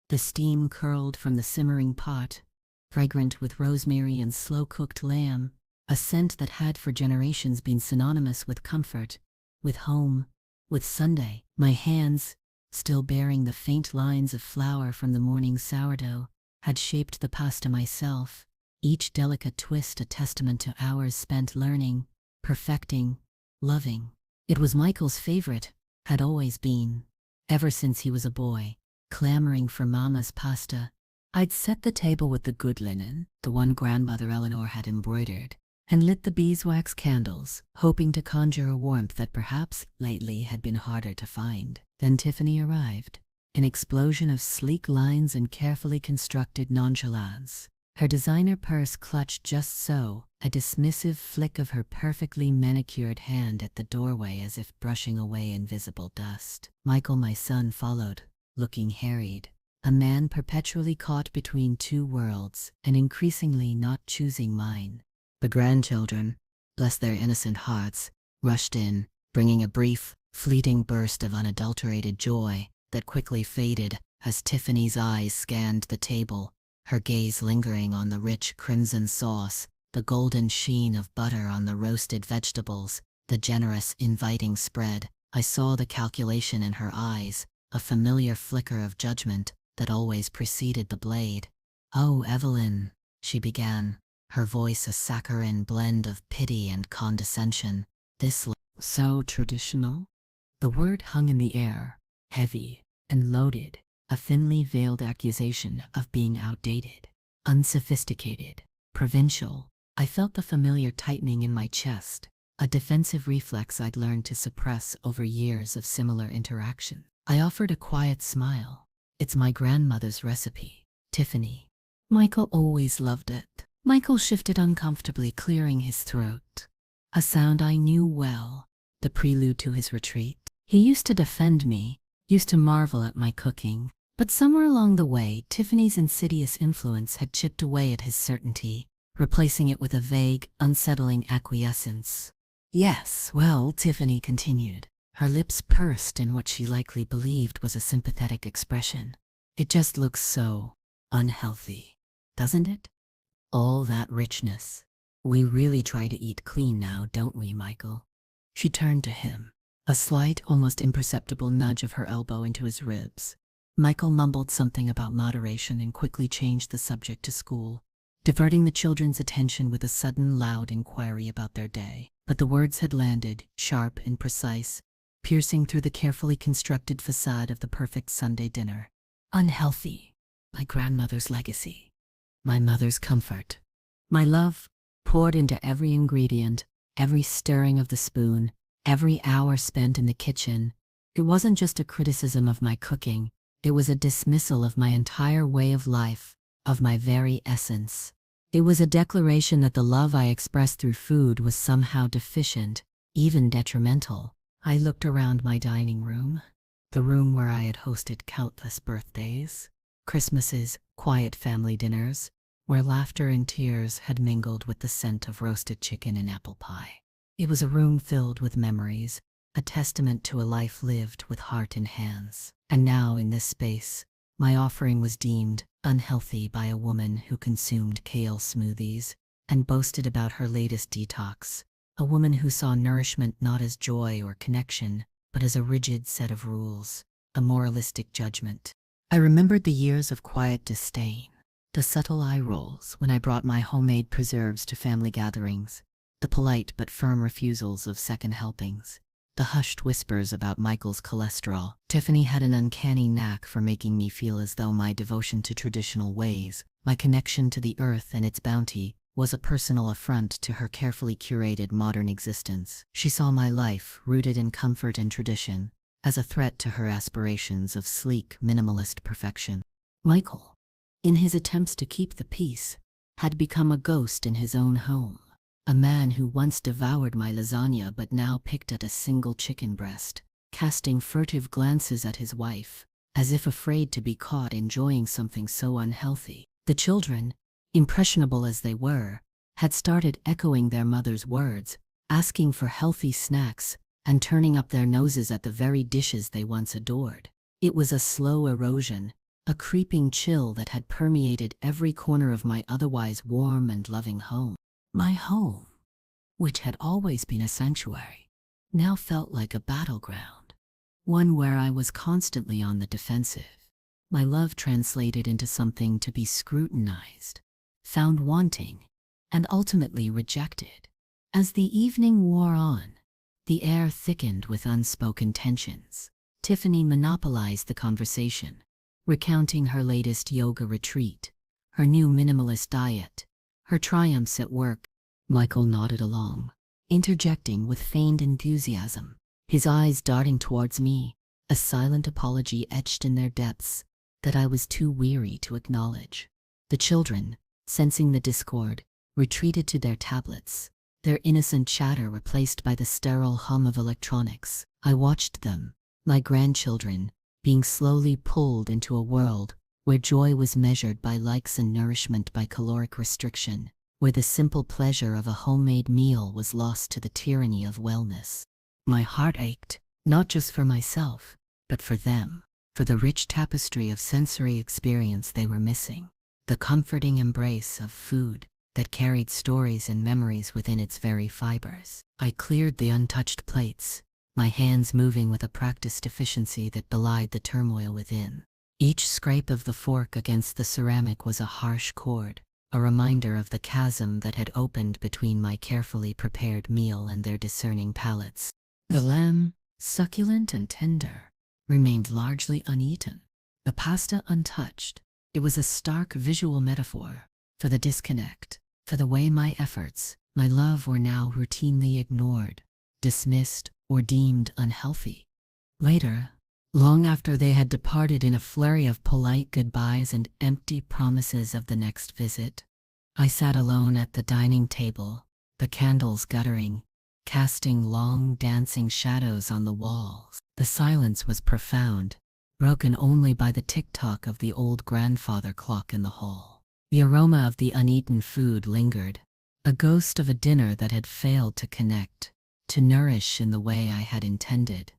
The steam curled from the simmering pot, fragrant with rosemary and slow-cooked lamb, a scent that had for generations been synonymous with comfort, with home, with Sunday. My hands, still bearing the faint lines of flour from the morning sourdough, had shaped the pasta myself, each delicate twist a testament to hours spent learning, perfecting, loving. It was Michael's favorite, had always been, ever since he was a boy, clamoring for Mama's pasta. I'd set the table with the good linen, the one grandmother Eleanor had embroidered, and lit the beeswax candles, hoping to conjure a warmth that perhaps lately had been harder to find. Then Tiffany arrived, an explosion of sleek lines and carefully constructed nonchalance. Her designer purse clutched just so, a dismissive flick of her perfectly manicured hand at the doorway as if brushing away invisible dust. Michael, my son, followed, looking harried, a man perpetually caught between two worlds and increasingly not choosing mine. The grandchildren, bless their innocent hearts, rushed in, bringing a brief, fleeting burst of unadulterated joy that quickly faded as Tiffany's eyes scanned the table, her gaze lingering on the rich crimson sauce, the golden sheen of butter on the roasted vegetables, the generous, inviting spread. I saw the calculation in her eyes, a familiar flicker of judgment that always preceded the blade. "Oh, Evelyn," she began, her voice a saccharine blend of pity and condescension. "This so traditional?" The word hung in the air, heavy and loaded, a thinly veiled accusation of being outdated, unsophisticated, provincial. I felt the familiar tightening in my chest, a defensive reflex I'd learned to suppress over years of similar interaction. I offered a quiet smile. "It's my grandmother's recipe, Tiffany. Michael always loved it." Michael shifted uncomfortably, clearing his throat, a sound I knew well, the prelude to his retreat. He used to defend me, used to marvel at my cooking, but somewhere along the way, Tiffany's insidious influence had chipped away at his certainty, replacing it with a vague, unsettling acquiescence. "Yes, well," Tiffany continued, her lips pursed in what she likely believed was a sympathetic expression. "It just looks so unhealthy, doesn't it? All that richness. We really try to eat clean now, don't we, Michael?" She turned to him, a slight, almost imperceptible nudge of her elbow into his ribs. Michael mumbled something about moderation and quickly changed the subject to school, diverting the children's attention with a sudden, loud inquiry about their day. But the words had landed, sharp and precise, piercing through the carefully constructed facade of the perfect Sunday dinner. Unhealthy. My grandmother's legacy. My mother's comfort. My love, poured into every ingredient, every stirring of the spoon, every hour spent in the kitchen. It wasn't just a criticism of my cooking, it was a dismissal of my entire way of life, of my very essence. It was a declaration that the love I expressed through food was somehow deficient, even detrimental. I looked around my dining room, the room where I had hosted countless birthdays, Christmases, quiet family dinners, where laughter and tears had mingled with the scent of roasted chicken and apple pie. It was a room filled with memories, a testament to a life lived with heart and hands. And now, in this space, my offering was deemed unhealthy by a woman who consumed kale smoothies and boasted about her latest detox, a woman who saw nourishment not as joy or connection, but as a rigid set of rules, a moralistic judgment. I remembered the years of quiet disdain, the subtle eye rolls when I brought my homemade preserves to family gatherings, the polite but firm refusals of second helpings, the hushed whispers about Michael's cholesterol. Tiffany had an uncanny knack for making me feel as though my devotion to traditional ways, my connection to the earth and its bounty, was a personal affront to her carefully curated modern existence. She saw my life, rooted in comfort and tradition, as a threat to her aspirations of sleek, minimalist perfection. Michael, in his attempts to keep the peace, had become a ghost in his own home. A man who once devoured my lasagna but now picked at a single chicken breast, casting furtive glances at his wife, as if afraid to be caught enjoying something so unhealthy. The children, impressionable as they were, had started echoing their mother's words, asking for healthy snacks, and turning up their noses at the very dishes they once adored. It was a slow erosion, a creeping chill that had permeated every corner of my otherwise warm and loving home. My home, which had always been a sanctuary, now felt like a battleground, one where I was constantly on the defensive. My love translated into something to be scrutinized, found wanting, and ultimately rejected. As the evening wore on, the air thickened with unspoken tensions. Tiffany monopolized the conversation, recounting her latest yoga retreat, her new minimalist diet, her triumphs at work. Michael nodded along, interjecting with feigned enthusiasm, his eyes darting towards me, a silent apology etched in their depths that I was too weary to acknowledge. The children, sensing the discord, retreated to their tablets, their innocent chatter replaced by the sterile hum of electronics. I watched them, my grandchildren, being slowly pulled into a world where joy was measured by likes and nourishment by caloric restriction, where the simple pleasure of a homemade meal was lost to the tyranny of wellness. My heart ached, not just for myself, but for them, for the rich tapestry of sensory experience they were missing, the comforting embrace of food that carried stories and memories within its very fibers. I cleared the untouched plates, my hands moving with a practiced efficiency that belied the turmoil within. Each scrape of the fork against the ceramic was a harsh chord, a reminder of the chasm that had opened between my carefully prepared meal and their discerning palates. The lamb, succulent and tender, remained largely uneaten, the pasta untouched. It was a stark visual metaphor for the disconnect, for the way my efforts, my love were now routinely ignored, dismissed, or deemed unhealthy. Later, long after they had departed in a flurry of polite goodbyes and empty promises of the next visit, I sat alone at the dining table, the candles guttering, casting long dancing shadows on the walls. The silence was profound, broken only by the tick-tock of the old grandfather clock in the hall. The aroma of the uneaten food lingered, a ghost of a dinner that had failed to connect, to nourish in the way I had intended.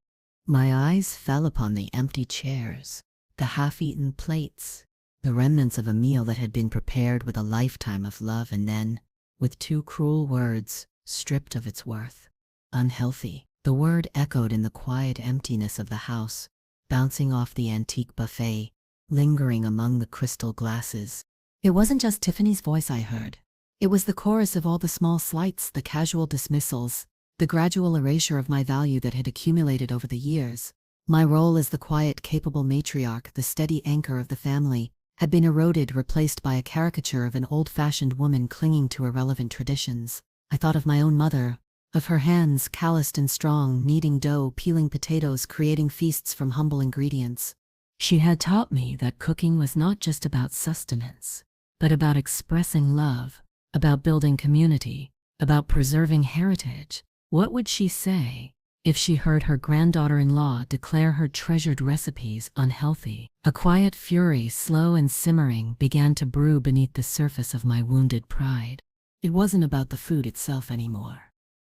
My eyes fell upon the empty chairs, the half-eaten plates, the remnants of a meal that had been prepared with a lifetime of love and then, with two cruel words, stripped of its worth. Unhealthy. The word echoed in the quiet emptiness of the house, bouncing off the antique buffet, lingering among the crystal glasses. It wasn't just Tiffany's voice I heard. It was the chorus of all the small slights, the casual dismissals, the gradual erasure of my value that had accumulated over the years. My role as the quiet, capable matriarch, the steady anchor of the family, had been eroded, replaced by a caricature of an old-fashioned woman clinging to irrelevant traditions. I thought of my own mother, of her hands, calloused and strong, kneading dough, peeling potatoes, creating feasts from humble ingredients. She had taught me that cooking was not just about sustenance, but about expressing love, about building community, about preserving heritage. What would she say if she heard her granddaughter-in-law declare her treasured recipes unhealthy? A quiet fury, slow and simmering, began to brew beneath the surface of my wounded pride. It wasn't about the food itself anymore.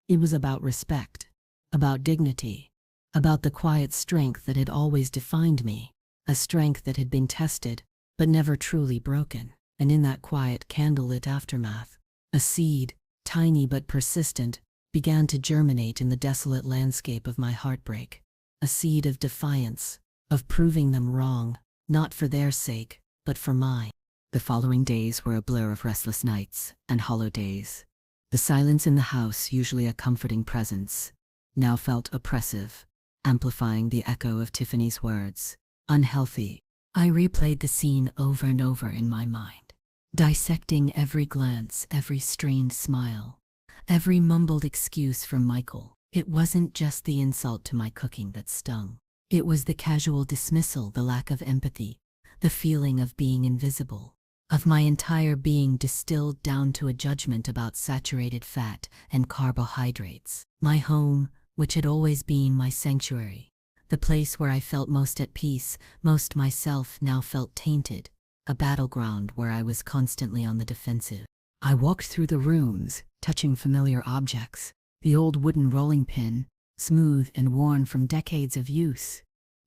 It was about respect, about dignity, about the quiet strength that had always defined me, a strength that had been tested, but never truly broken. And in that quiet, candlelit aftermath, a seed, tiny but persistent, began to germinate in the desolate landscape of my heartbreak, a seed of defiance, of proving them wrong, not for their sake, but for mine. The following days were a blur of restless nights and hollow days. The silence in the house, usually a comforting presence, now felt oppressive, amplifying the echo of Tiffany's words. Unhealthy. I replayed the scene over and over in my mind, dissecting every glance, every strained smile, every mumbled excuse from Michael. It wasn't just the insult to my cooking that stung. It was the casual dismissal, the lack of empathy, the feeling of being invisible, of my entire being distilled down to a judgment about saturated fat and carbohydrates. My home, which had always been my sanctuary, the place where I felt most at peace, most myself, now felt tainted, a battleground where I was constantly on the defensive. I walked through the rooms, touching familiar objects, the old wooden rolling pin, smooth and worn from decades of use,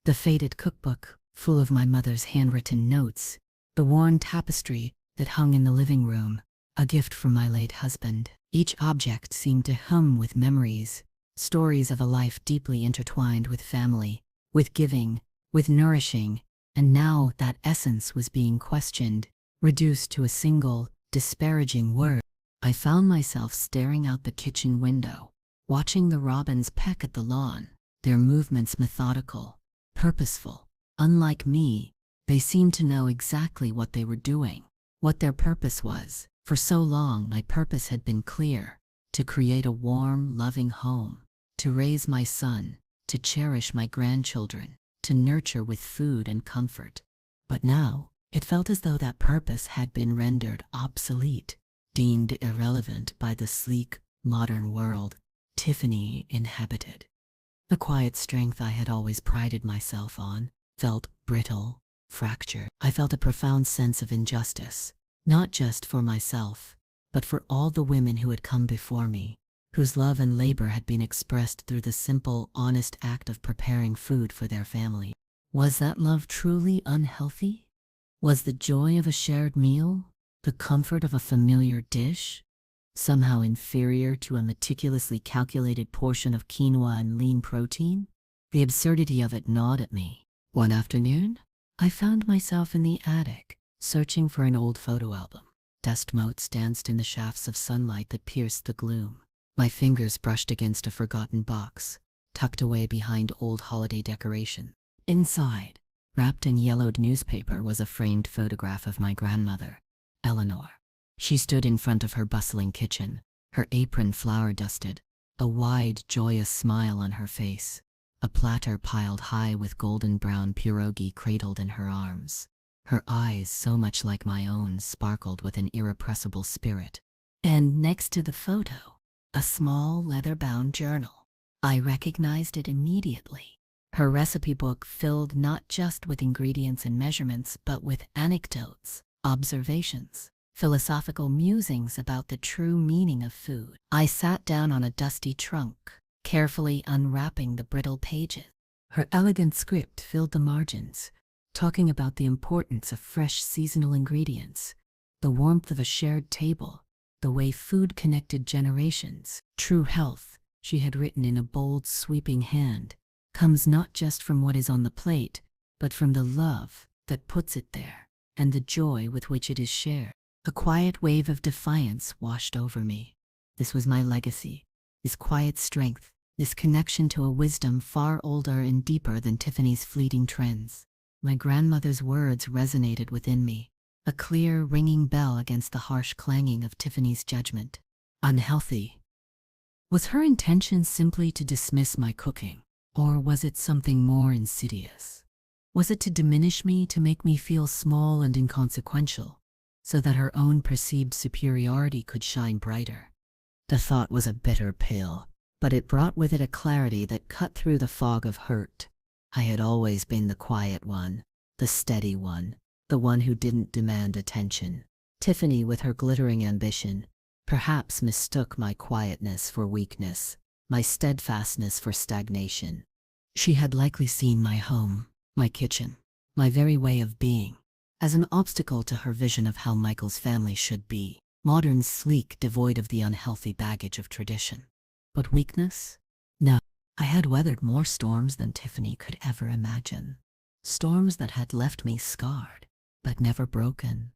the faded cookbook, full of my mother's handwritten notes, the worn tapestry that hung in the living room, a gift from my late husband. Each object seemed to hum with memories, stories of a life deeply intertwined with family, with giving, with nourishing, and now that essence was being questioned, reduced to a single, disparaging word. I found myself staring out the kitchen window, watching the robins peck at the lawn, their movements methodical, purposeful. Unlike me, they seemed to know exactly what they were doing, what their purpose was. For so long, my purpose had been clear: to create a warm, loving home, to raise my son, to cherish my grandchildren, to nurture with food and comfort. But now, it felt as though that purpose had been rendered obsolete, deemed irrelevant by the sleek, modern world Tiffany inhabited. The quiet strength I had always prided myself on felt brittle, fractured. I felt a profound sense of injustice, not just for myself, but for all the women who had come before me, whose love and labor had been expressed through the simple, honest act of preparing food for their family. Was that love truly unhealthy? Was the joy of a shared meal, the comfort of a familiar dish, somehow inferior to a meticulously calculated portion of quinoa and lean protein? The absurdity of it gnawed at me. One afternoon, I found myself in the attic, searching for an old photo album. Dust motes danced in the shafts of sunlight that pierced the gloom. My fingers brushed against a forgotten box, tucked away behind old holiday decoration. Inside, wrapped in yellowed newspaper, was a framed photograph of my grandmother, Eleanor. She stood in front of her bustling kitchen, her apron flour-dusted, a wide, joyous smile on her face, a platter piled high with golden brown pierogi cradled in her arms. Her eyes, so much like my own, sparkled with an irrepressible spirit. And next to the photo, a small leather-bound journal. I recognized it immediately. Her recipe book filled not just with ingredients and measurements, but with anecdotes, observations, philosophical musings about the true meaning of food. I sat down on a dusty trunk, carefully unwrapping the brittle pages. Her elegant script filled the margins, talking about the importance of fresh seasonal ingredients, the warmth of a shared table, the way food connected generations. True health, she had written in a bold, sweeping hand, comes not just from what is on the plate, but from the love that puts it there, and the joy with which it is shared. A quiet wave of defiance washed over me. This was my legacy, this quiet strength, this connection to a wisdom far older and deeper than Tiffany's fleeting trends. My grandmother's words resonated within me, a clear, ringing bell against the harsh clanging of Tiffany's judgment. Unhealthy. Was her intention simply to dismiss my cooking? Or was it something more insidious? Was it to diminish me, to make me feel small and inconsequential, so that her own perceived superiority could shine brighter? The thought was a bitter pill, but it brought with it a clarity that cut through the fog of hurt. I had always been the quiet one, the steady one, the one who didn't demand attention. Tiffany, with her glittering ambition, perhaps mistook my quietness for weakness, my steadfastness for stagnation. She had likely seen my home, my kitchen, my very way of being, as an obstacle to her vision of how Michael's family should be. Modern, sleek, devoid of the unhealthy baggage of tradition. But weakness? No. I had weathered more storms than Tiffany could ever imagine. Storms that had left me scarred, but never broken.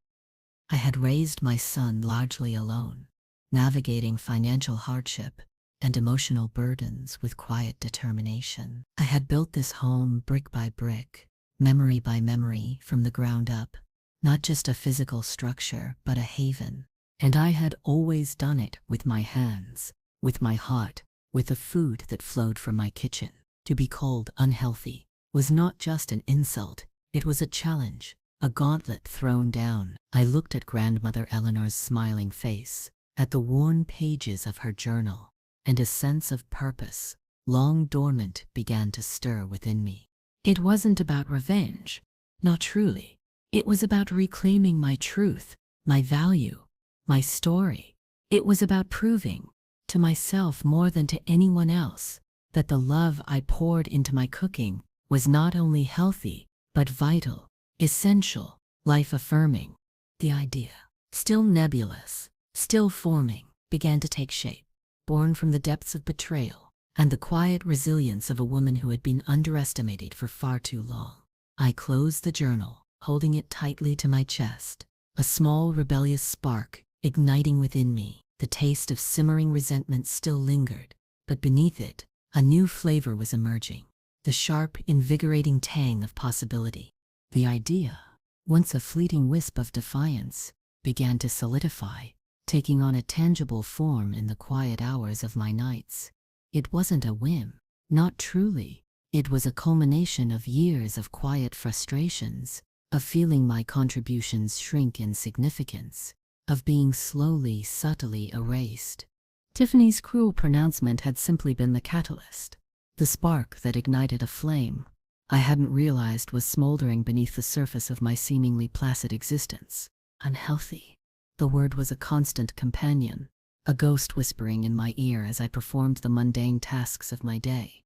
I had raised my son largely alone, navigating financial hardship and emotional burdens with quiet determination. I had built this home brick by brick, memory by memory, from the ground up, not just a physical structure, but a haven. And I had always done it with my hands, with my heart, with the food that flowed from my kitchen. To be called unhealthy was not just an insult, it was a challenge, a gauntlet thrown down. I looked at grandmother Eleanor's smiling face, at the worn pages of her journal, and a sense of purpose, long dormant, began to stir within me. It wasn't about revenge, not truly. It was about reclaiming my truth, my value, my story. It was about proving, to myself more than to anyone else, that the love I poured into my cooking was not only healthy, but vital, essential, life-affirming. The idea, still nebulous, still forming, began to take shape, born from the depths of betrayal and the quiet resilience of a woman who had been underestimated for far too long. I closed the journal, holding it tightly to my chest, a small rebellious spark igniting within me. The taste of simmering resentment still lingered, but beneath it, a new flavor was emerging, the sharp, invigorating tang of possibility. The idea, once a fleeting wisp of defiance, began to solidify, taking on a tangible form in the quiet hours of my nights. It wasn't a whim, not truly. It was a culmination of years of quiet frustrations, of feeling my contributions shrink in significance, of being slowly, subtly erased. Tiffany's cruel pronouncement had simply been the catalyst, the spark that ignited a flame I hadn't realized was smoldering beneath the surface of my seemingly placid existence. Unhealthy. The word was a constant companion, a ghost whispering in my ear as I performed the mundane tasks of my day.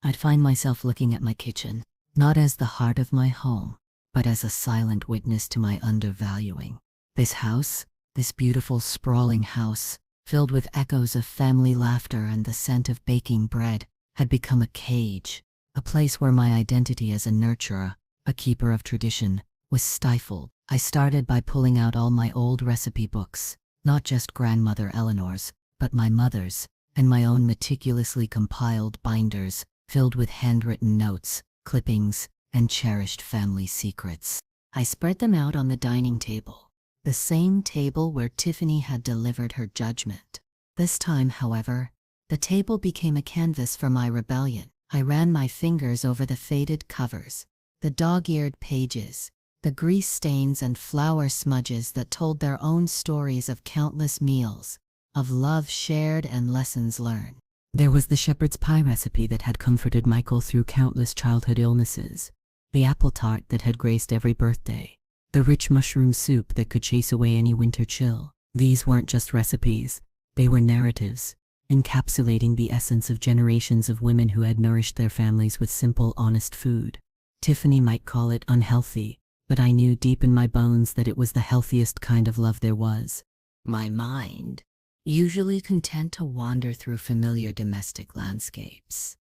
I'd find myself looking at my kitchen, not as the heart of my home, but as a silent witness to my undervaluing. This house, this beautiful, sprawling house, filled with echoes of family laughter and the scent of baking bread, had become a cage, a place where my identity as a nurturer, a keeper of tradition, was stifled. I started by pulling out all my old recipe books, not just grandmother Eleanor's, but my mother's, and my own meticulously compiled binders, filled with handwritten notes, clippings, and cherished family secrets. I spread them out on the dining table, the same table where Tiffany had delivered her judgment. This time, however, the table became a canvas for my rebellion. I ran my fingers over the faded covers, the dog-eared pages, the grease stains and flour smudges that told their own stories of countless meals, of love shared and lessons learned. There was the shepherd's pie recipe that had comforted Michael through countless childhood illnesses, the apple tart that had graced every birthday, the rich mushroom soup that could chase away any winter chill. These weren't just recipes, they were narratives, encapsulating the essence of generations of women who had nourished their families with simple, honest food. Tiffany might call it unhealthy, but I knew deep in my bones that it was the healthiest kind of love there was. My mind, usually content to wander through familiar domestic landscapes,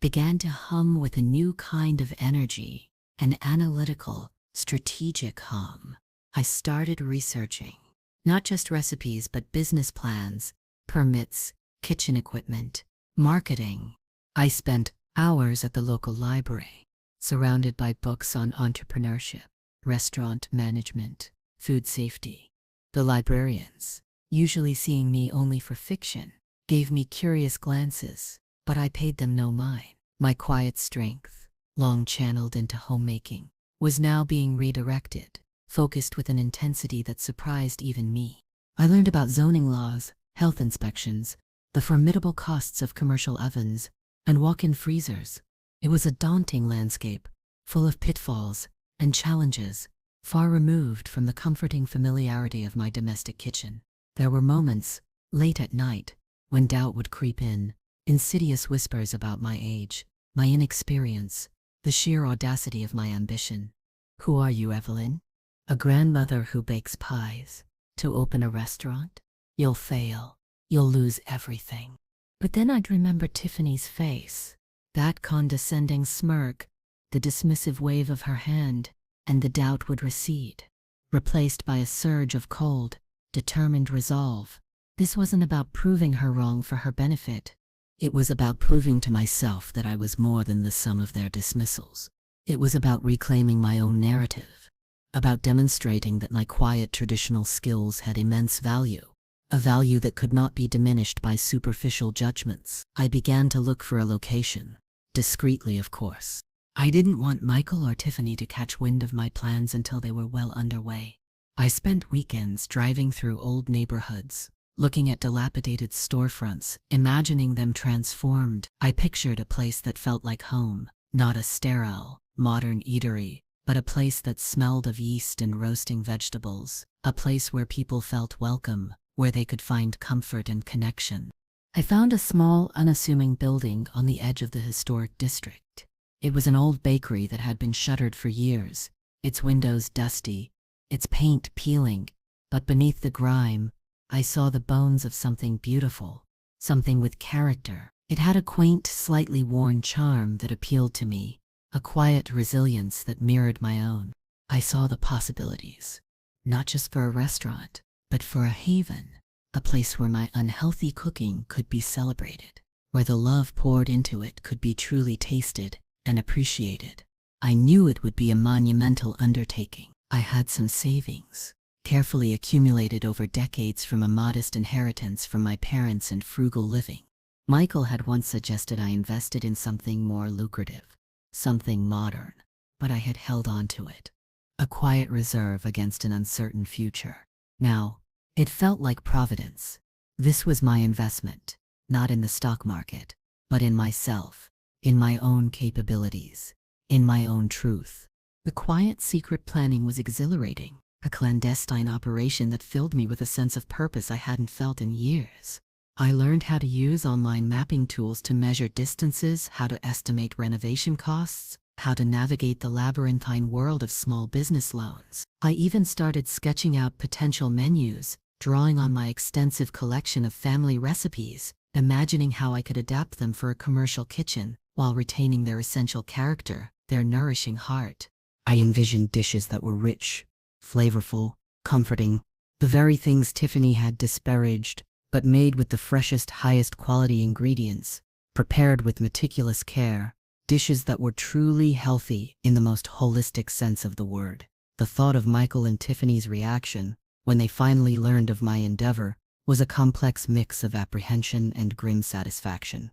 began to hum with a new kind of energy, an analytical, strategic hum. I started researching, not just recipes but business plans, permits, kitchen equipment, marketing. I spent hours at the local library, surrounded by books on entrepreneurship, restaurant management, food safety. The librarians, usually seeing me only for fiction, gave me curious glances, but I paid them no mind. My quiet strength, long channeled into homemaking, was now being redirected, focused with an intensity that surprised even me. I learned about zoning laws, health inspections, the formidable costs of commercial ovens, and walk-in freezers. It was a daunting landscape, full of pitfalls and challenges, far removed from the comforting familiarity of my domestic kitchen. There were moments, late at night, when doubt would creep in, insidious whispers about my age, my inexperience, the sheer audacity of my ambition. Who are you, Evelyn? A grandmother who bakes pies. To open a restaurant? You'll fail. You'll lose everything. But then I'd remember Tiffany's face, that condescending smirk, the dismissive wave of her hand, and the doubt would recede, replaced by a surge of cold, determined resolve. This wasn't about proving her wrong for her benefit. It was about proving to myself that I was more than the sum of their dismissals. It was about reclaiming my own narrative, about demonstrating that my quiet traditional skills had immense value, a value that could not be diminished by superficial judgments. I began to look for a location, discreetly of course. I didn't want Michael or Tiffany to catch wind of my plans until they were well underway. I spent weekends driving through old neighborhoods, looking at dilapidated storefronts, imagining them transformed. I pictured a place that felt like home, not a sterile, modern eatery, but a place that smelled of yeast and roasting vegetables, a place where people felt welcome, where they could find comfort and connection. I found a small, unassuming building on the edge of the historic district. It was an old bakery that had been shuttered for years, its windows dusty, its paint peeling, but beneath the grime, I saw the bones of something beautiful, something with character. It had a quaint, slightly worn charm that appealed to me, a quiet resilience that mirrored my own. I saw the possibilities, not just for a restaurant, but for a haven, a place where my unhealthy cooking could be celebrated, where the love poured into it could be truly tasted and appreciated. I knew it would be a monumental undertaking. I had some savings, carefully accumulated over decades from a modest inheritance from my parents and frugal living. Michael had once suggested I invested in something more lucrative, something modern, but I had held on to it. A quiet reserve against an uncertain future. Now, it felt like providence. This was my investment, not in the stock market, but in myself, in my own capabilities, in my own truth. The quiet secret planning was exhilarating, a clandestine operation that filled me with a sense of purpose I hadn't felt in years. I learned how to use online mapping tools to measure distances, how to estimate renovation costs, how to navigate the labyrinthine world of small business loans. I even started sketching out potential menus, drawing on my extensive collection of family recipes, imagining how I could adapt them for a commercial kitchen, while retaining their essential character, their nourishing heart. I envisioned dishes that were rich, flavorful, comforting, the very things Tiffany had disparaged, but made with the freshest, highest quality ingredients, prepared with meticulous care, dishes that were truly healthy in the most holistic sense of the word. The thought of Michael and Tiffany's reaction, when they finally learned of my endeavor, was a complex mix of apprehension and grim satisfaction.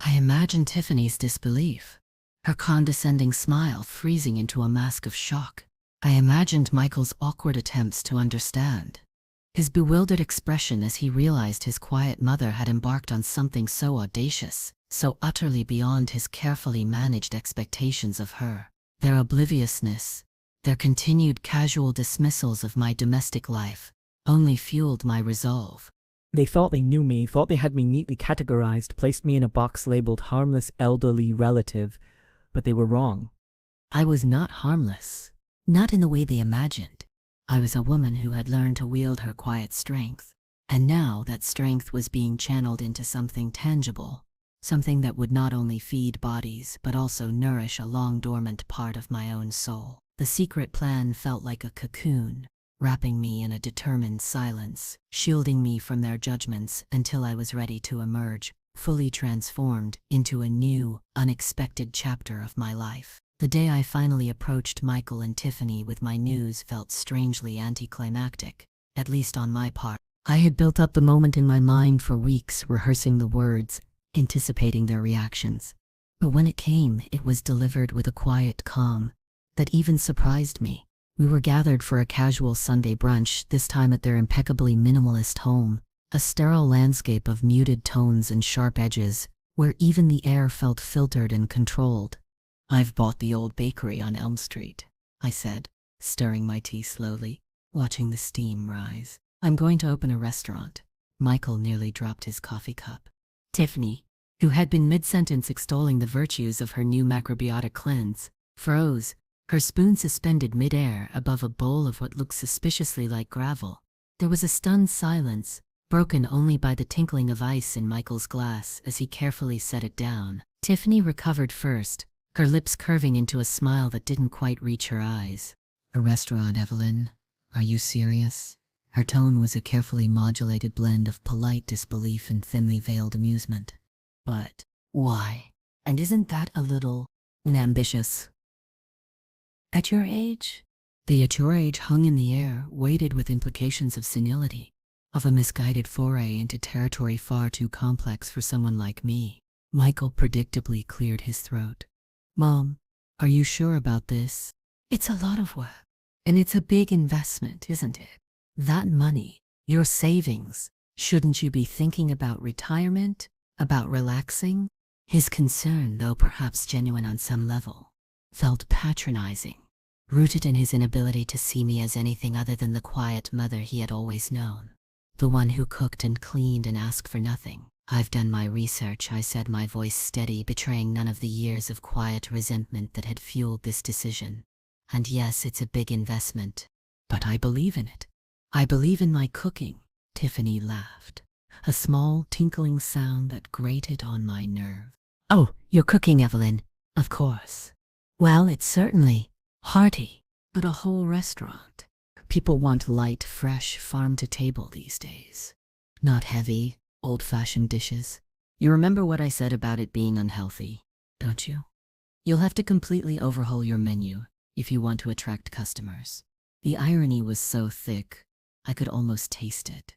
I imagined Tiffany's disbelief, her condescending smile freezing into a mask of shock. I imagined Michael's awkward attempts to understand, his bewildered expression as he realized his quiet mother had embarked on something so audacious, so utterly beyond his carefully managed expectations of her. Their obliviousness, their continued casual dismissals of my domestic life, only fueled my resolve. They thought they knew me, thought they had me neatly categorized, placed me in a box labeled harmless elderly relative, but they were wrong. I was not harmless, not in the way they imagined. I was a woman who had learned to wield her quiet strength, and now that strength was being channeled into something tangible, something that would not only feed bodies but also nourish a long-dormant part of my own soul. The secret plan felt like a cocoon, wrapping me in a determined silence, shielding me from their judgments until I was ready to emerge, fully transformed into a new, unexpected chapter of my life. The day I finally approached Michael and Tiffany with my news felt strangely anticlimactic, at least on my part. I had built up the moment in my mind for weeks, rehearsing the words, anticipating their reactions. But when it came, it was delivered with a quiet calm that even surprised me. We were gathered for a casual Sunday brunch, this time at their impeccably minimalist home, a sterile landscape of muted tones and sharp edges, where even the air felt filtered and controlled. "I've bought the old bakery on Elm Street," I said, stirring my tea slowly, watching the steam rise. "I'm going to open a restaurant." Michael nearly dropped his coffee cup. Tiffany, who had been mid-sentence extolling the virtues of her new macrobiotic cleanse, froze, her spoon suspended mid-air above a bowl of what looked suspiciously like gravel. There was a stunned silence, broken only by the tinkling of ice in Michael's glass as he carefully set it down. Tiffany recovered first, her lips curving into a smile that didn't quite reach her eyes. "A restaurant, Evelyn? Are you serious?" Her tone was a carefully modulated blend of polite disbelief and thinly veiled amusement. "But why? And isn't that a little ambitious? At your age?" The "at your age" hung in the air, weighted with implications of senility, of a misguided foray into territory far too complex for someone like me. Michael predictably cleared his throat. "Mom, are you sure about this? It's a lot of work, and it's a big investment, isn't it? That money, your savings, shouldn't you be thinking about retirement, about relaxing?" His concern, though perhaps genuine on some level, felt patronizing, rooted in his inability to see me as anything other than the quiet mother he had always known, the one who cooked and cleaned and asked for nothing. I've done my research, I said, my voice steady, betraying none of the years of quiet resentment that had fueled this decision. And yes, it's a big investment, but I believe in it. I believe in my cooking. Tiffany laughed, a small tinkling sound that grated on my nerve. Oh, you're cooking, Evelyn? Of course. Well, it's certainly hearty, but a whole restaurant. People want light, fresh, farm-to-table these days. Not heavy, old-fashioned dishes. You remember what I said about it being unhealthy, don't you? You'll have to completely overhaul your menu if you want to attract customers. The irony was so thick, I could almost taste it.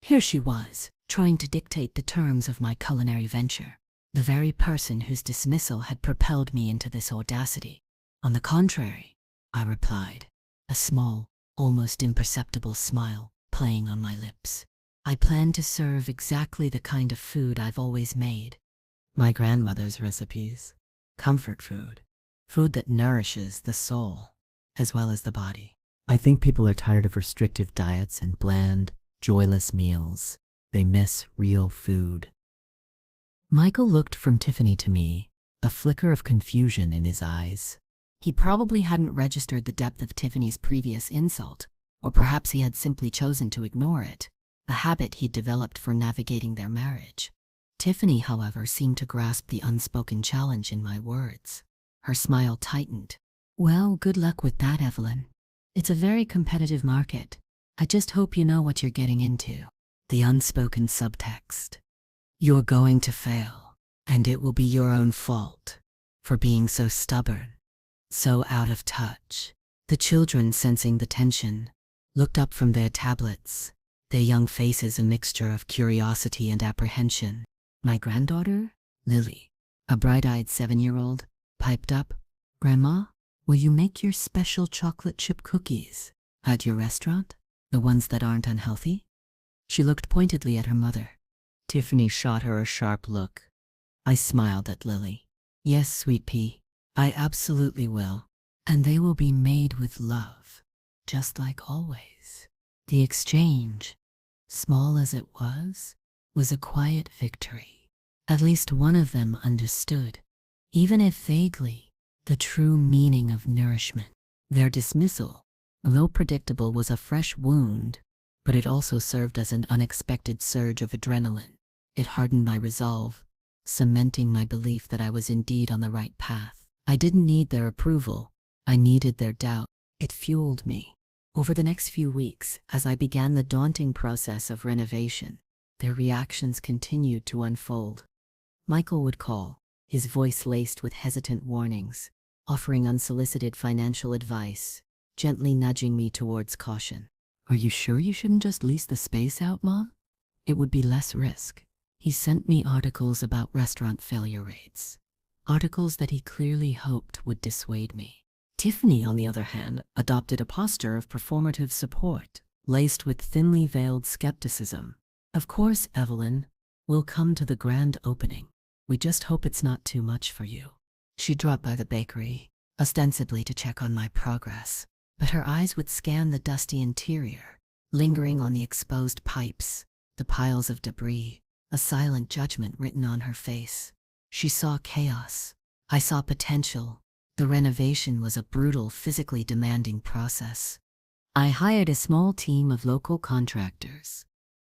Here she was, trying to dictate the terms of my culinary venture, the very person whose dismissal had propelled me into this audacity. On the contrary, I replied, a small, almost imperceptible smile playing on my lips. I plan to serve exactly the kind of food I've always made. My grandmother's recipes. Comfort food. Food that nourishes the soul, as well as the body. I think people are tired of restrictive diets and bland, joyless meals. They miss real food. Michael looked from Tiffany to me, a flicker of confusion in his eyes. He probably hadn't registered the depth of Tiffany's previous insult, or perhaps he had simply chosen to ignore it, a habit he'd developed for navigating their marriage. Tiffany, however, seemed to grasp the unspoken challenge in my words. Her smile tightened. Well, good luck with that, Evelyn. It's a very competitive market. I just hope you know what you're getting into. The unspoken subtext. You're going to fail, and it will be your own fault for being so stubborn, so out of touch. The children, sensing the tension, looked up from their tablets, their young faces a mixture of curiosity and apprehension. My granddaughter, Lily, a bright-eyed 7-year-old, piped up, Grandma, will you make your special chocolate chip cookies at your restaurant? The ones that aren't unhealthy? She looked pointedly at her mother. Tiffany shot her a sharp look. I smiled at Lily. Yes, sweet pea, I absolutely will. And they will be made with love, just like always. The exchange, small as it was a quiet victory. At least one of them understood, even if vaguely, the true meaning of nourishment. Their dismissal, though predictable, was a fresh wound, but it also served as an unexpected surge of adrenaline. It hardened my resolve, cementing my belief that I was indeed on the right path. I didn't need their approval. I needed their doubt. It fueled me. Over the next few weeks, as I began the daunting process of renovation, their reactions continued to unfold. Michael would call, his voice laced with hesitant warnings, offering unsolicited financial advice, gently nudging me towards caution. Are you sure you shouldn't just lease the space out, Mom? It would be less risk. He sent me articles about restaurant failure rates, articles that he clearly hoped would dissuade me. Tiffany, on the other hand, adopted a posture of performative support, laced with thinly veiled skepticism. Of course, Evelyn, we'll come to the grand opening. We just hope it's not too much for you. She dropped by the bakery, ostensibly to check on my progress, but her eyes would scan the dusty interior, lingering on the exposed pipes, the piles of debris, a silent judgment written on her face. She saw chaos. I saw potential. The renovation was a brutal, physically demanding process. I hired a small team of local contractors.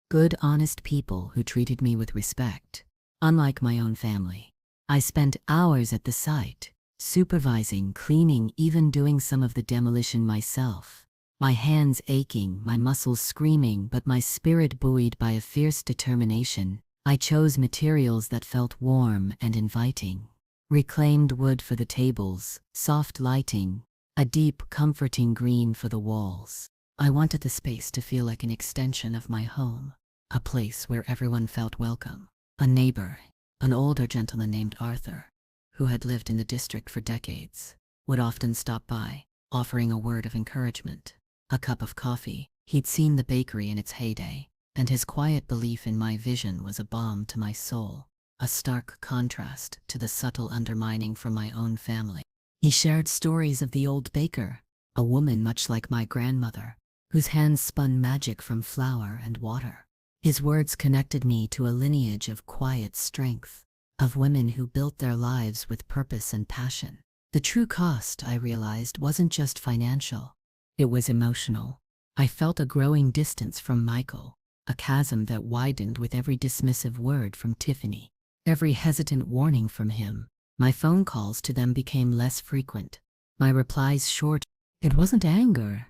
Good, honest people who treated me with respect, unlike my own family. I spent hours at the site, supervising, cleaning, even doing some of the demolition myself. My hands aching, my muscles screaming, but my spirit buoyed by a fierce determination. I chose materials that felt warm and inviting. Reclaimed wood for the tables, soft lighting, a deep, comforting green for the walls. I wanted the space to feel like an extension of my home, a place where everyone felt welcome. A neighbor, an older gentleman named Arthur, who had lived in the district for decades, would often stop by, offering a word of encouragement, a cup of coffee. He'd seen the bakery in its heyday, and his quiet belief in my vision was a balm to my soul, a stark contrast to the subtle undermining from my own family. He shared stories of the old baker, a woman much like my grandmother, whose hands spun magic from flour and water. His words connected me to a lineage of quiet strength, of women who built their lives with purpose and passion. The true cost, I realized, wasn't just financial. It was emotional. I felt a growing distance from Michael, a chasm that widened with every dismissive word from Tiffany, every hesitant warning from him. My phone calls to them became less frequent, my replies short. It wasn't anger.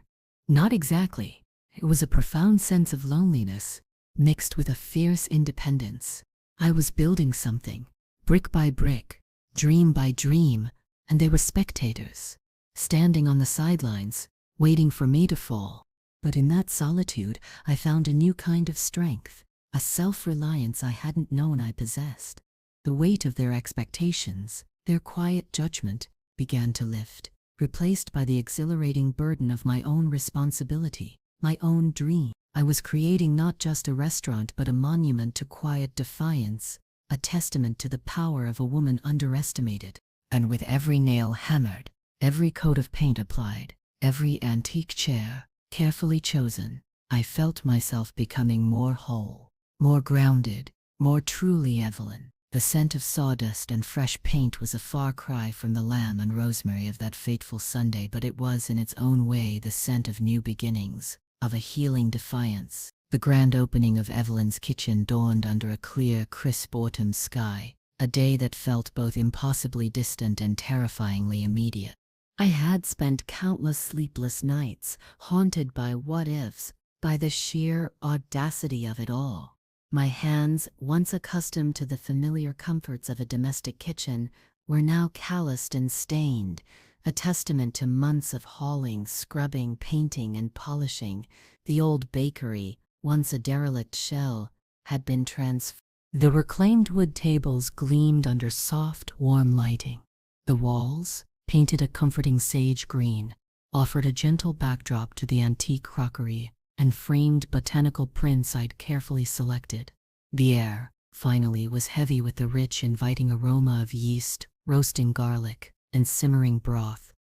Not exactly. It was a profound sense of loneliness, mixed with a fierce independence. I was building something, brick by brick, dream by dream, and they were spectators, standing on the sidelines, waiting for me to fall. But in that solitude, I found a new kind of strength, a self-reliance I hadn't known I possessed. The weight of their expectations, their quiet judgment, began to lift, replaced by the exhilarating burden of my own responsibility, my own dream. I was creating not just a restaurant but a monument to quiet defiance, a testament to the power of a woman underestimated. And with every nail hammered, every coat of paint applied, every antique chair carefully chosen, I felt myself becoming more whole, more grounded, more truly Evelyn. The scent of sawdust and fresh paint was a far cry from the lamb and rosemary of that fateful Sunday, but it was in its own way the scent of new beginnings, of a healing defiance. The grand opening of Evelyn's kitchen dawned under a clear, crisp autumn sky, a day that felt both impossibly distant and terrifyingly immediate. I had spent countless sleepless nights, haunted by what-ifs, by the sheer audacity of it all. My hands, once accustomed to the familiar comforts of a domestic kitchen, were now calloused and stained, a testament to months of hauling, scrubbing, painting, and polishing. The old bakery, once a derelict shell, had been transformed. The reclaimed wood tables gleamed under soft, warm lighting. The walls, painted a comforting sage green, offered a gentle backdrop to the antique crockery and framed botanical prints I'd carefully selected. The air, finally, was heavy with the rich, inviting aroma of yeast, roasting garlic, and simmering broth,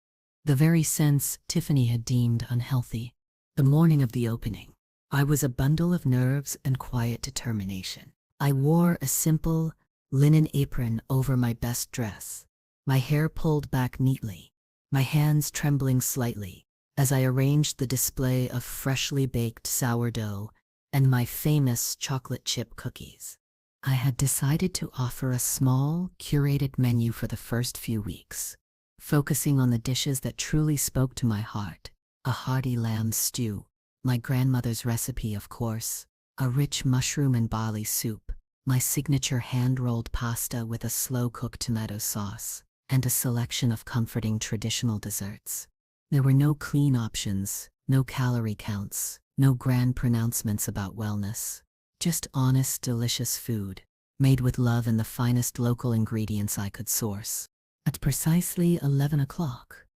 the very scents Tiffany had deemed unhealthy. The morning of the opening, I was a bundle of nerves and quiet determination. I wore a simple, linen apron over my best dress, my hair pulled back neatly, my hands trembling slightly as I arranged the display of freshly baked sourdough and my famous chocolate chip cookies. I had decided to offer a small, curated menu for the first few weeks, focusing on the dishes that truly spoke to my heart. A hearty lamb stew, my grandmother's recipe of course, a rich mushroom and barley soup, my signature hand-rolled pasta with a slow-cooked tomato sauce, and a selection of comforting traditional desserts. There were no clean options, no calorie counts, no grand pronouncements about wellness. Just honest, delicious food, made with love and the finest local ingredients I could source. At precisely 11 o'clock,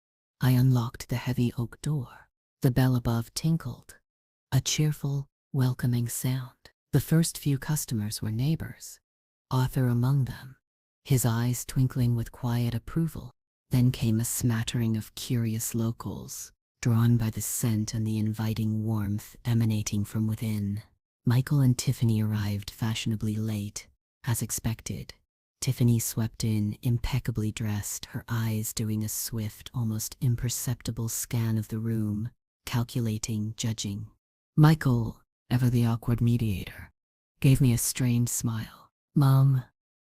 I unlocked the heavy oak door. The bell above tinkled, a cheerful, welcoming sound. The first few customers were neighbors, Arthur among them, his eyes twinkling with quiet approval. Then came a smattering of curious locals, drawn by the scent and the inviting warmth emanating from within. Michael and Tiffany arrived fashionably late, as expected. Tiffany swept in, impeccably dressed, her eyes doing a swift, almost imperceptible scan of the room, calculating, judging. Michael, ever the awkward mediator, gave me a strained smile. "Mom,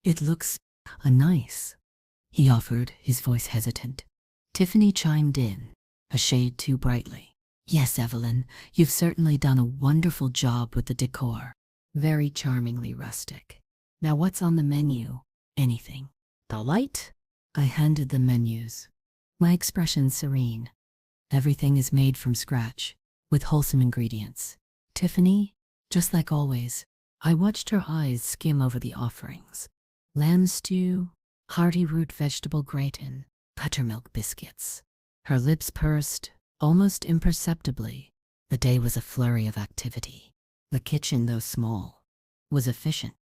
it looks nice," he offered, his voice hesitant. Tiffany chimed in, a shade too brightly. "Yes, Evelyn, you've certainly done a wonderful job with the decor. Very charmingly rustic. Now what's on the menu? Anything?" "The light?" I handed the menus, my expression serene. "Everything is made from scratch, with wholesome ingredients." Tiffany, just like always, I watched her eyes skim over the offerings. Lamb stew, hearty root vegetable gratin, buttermilk biscuits. Her lips pursed, almost imperceptibly. The day was a flurry of activity. The kitchen, though small, was efficient.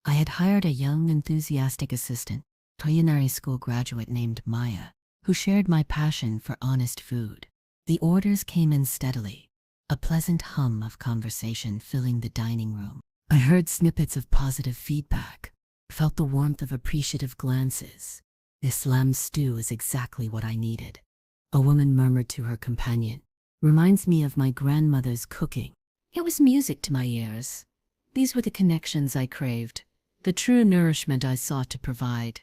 I had hired a young, enthusiastic assistant, culinary school graduate named Maya, who shared my passion for honest food. The orders came in steadily, a pleasant hum of conversation filling the dining room. I heard snippets of positive feedback, felt the warmth of appreciative glances. This lamb stew is exactly what I needed. A woman murmured to her companion. Reminds me of my grandmother's cooking. It was music to my ears. These were the connections I craved, the true nourishment I sought to provide.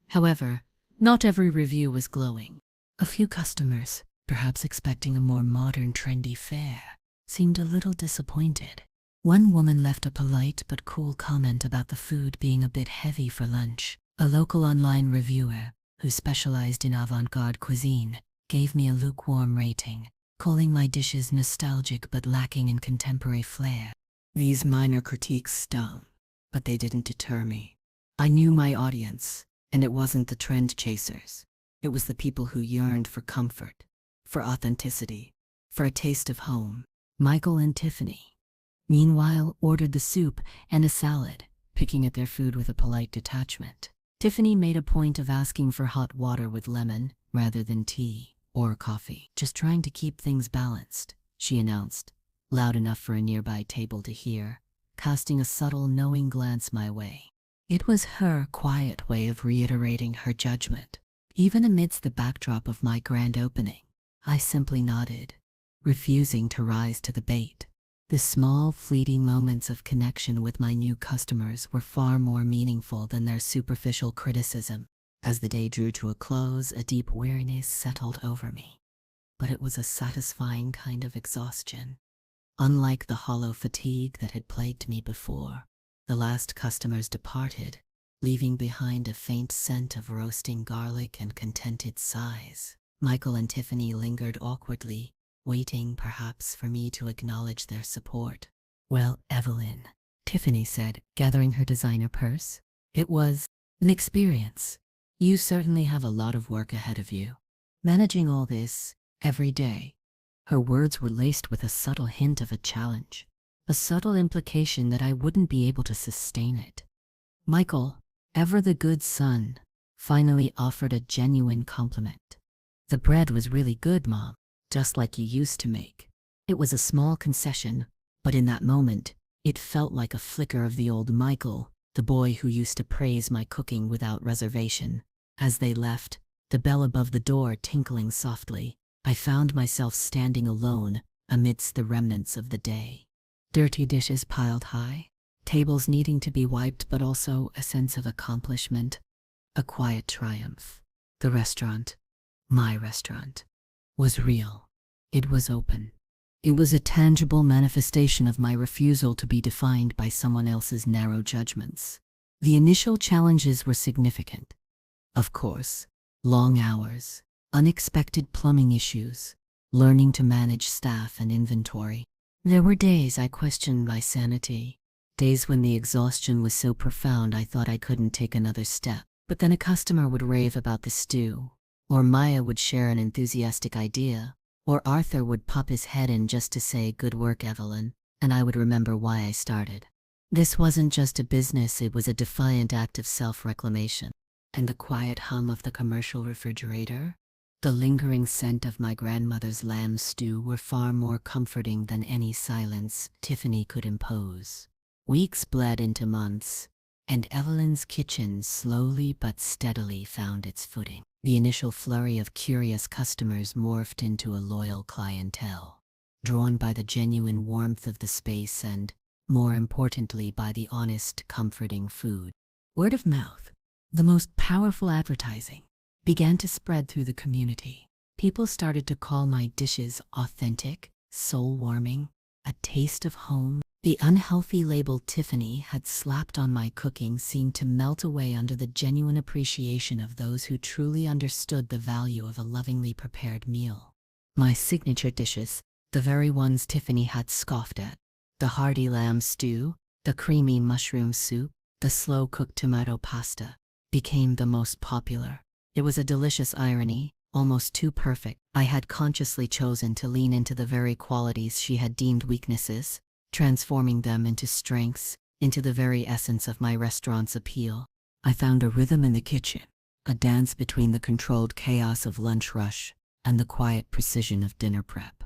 However, not every review was glowing. A few customers, perhaps expecting a more modern, trendy fare, seemed a little disappointed. One woman left a polite but cool comment about the food being a bit heavy for lunch. A local online reviewer, who specialized in avant-garde cuisine, gave me a lukewarm rating, calling my dishes nostalgic but lacking in contemporary flair. These minor critiques stung, but they didn't deter me. I knew my audience, and it wasn't the trend chasers. It was the people who yearned for comfort, for authenticity, for a taste of home. Michael and Tiffany, meanwhile, ordered the soup and a salad, picking at their food with a polite detachment. Tiffany made a point of asking for hot water with lemon rather than tea or coffee. Just trying to keep things balanced, she announced, loud enough for a nearby table to hear, casting a subtle, knowing glance my way. It was her quiet way of reiterating her judgment. Even amidst the backdrop of my grand opening, I simply nodded, refusing to rise to the bait. The small, fleeting moments of connection with my new customers were far more meaningful than their superficial criticism. As the day drew to a close, a deep weariness settled over me. But it was a satisfying kind of exhaustion. Unlike the hollow fatigue that had plagued me before, the last customers departed, leaving behind a faint scent of roasting garlic and contented sighs. Michael and Tiffany lingered awkwardly, waiting perhaps for me to acknowledge their support. "Well, Evelyn," Tiffany said, gathering her designer purse, "it was an experience. You certainly have a lot of work ahead of you. Managing all this every day." Her words were laced with a subtle hint of a challenge, a subtle implication that I wouldn't be able to sustain it. Michael, ever the good son, finally offered a genuine compliment. "The bread was really good, Mom, just like you used to make." It was a small concession, but in that moment, it felt like a flicker of the old Michael, the boy who used to praise my cooking without reservation. As they left, the bell above the door tinkling softly, I found myself standing alone amidst the remnants of the day. Dirty dishes piled high, tables needing to be wiped, but also a sense of accomplishment, a quiet triumph. The restaurant, my restaurant, was real. It was open. It was a tangible manifestation of my refusal to be defined by someone else's narrow judgments. The initial challenges were significant. Of course, long hours, unexpected plumbing issues, learning to manage staff and inventory. There were days I questioned my sanity, days when the exhaustion was so profound I thought I couldn't take another step. But then a customer would rave about the stew, or Maya would share an enthusiastic idea, or Arthur would pop his head in just to say, "Good work, Evelyn," and I would remember why I started. This wasn't just a business, it was a defiant act of self-reclamation. And the quiet hum of the commercial refrigerator, the lingering scent of my grandmother's lamb stew were far more comforting than any silence Tiffany could impose. Weeks bled into months, and Evelyn's kitchen slowly but steadily found its footing. The initial flurry of curious customers morphed into a loyal clientele, drawn by the genuine warmth of the space and, more importantly, by the honest, comforting food. Word of mouth, the most powerful advertising, began to spread through the community. People started to call my dishes authentic, soul-warming, a taste of home. The unhealthy label Tiffany had slapped on my cooking seemed to melt away under the genuine appreciation of those who truly understood the value of a lovingly prepared meal. My signature dishes, the very ones Tiffany had scoffed at, the hearty lamb stew, the creamy mushroom soup, the slow-cooked tomato pasta, became the most popular. It was a delicious irony, almost too perfect. I had consciously chosen to lean into the very qualities she had deemed weaknesses, transforming them into strengths, into the very essence of my restaurant's appeal. I found a rhythm in the kitchen, a dance between the controlled chaos of lunch rush and the quiet precision of dinner prep.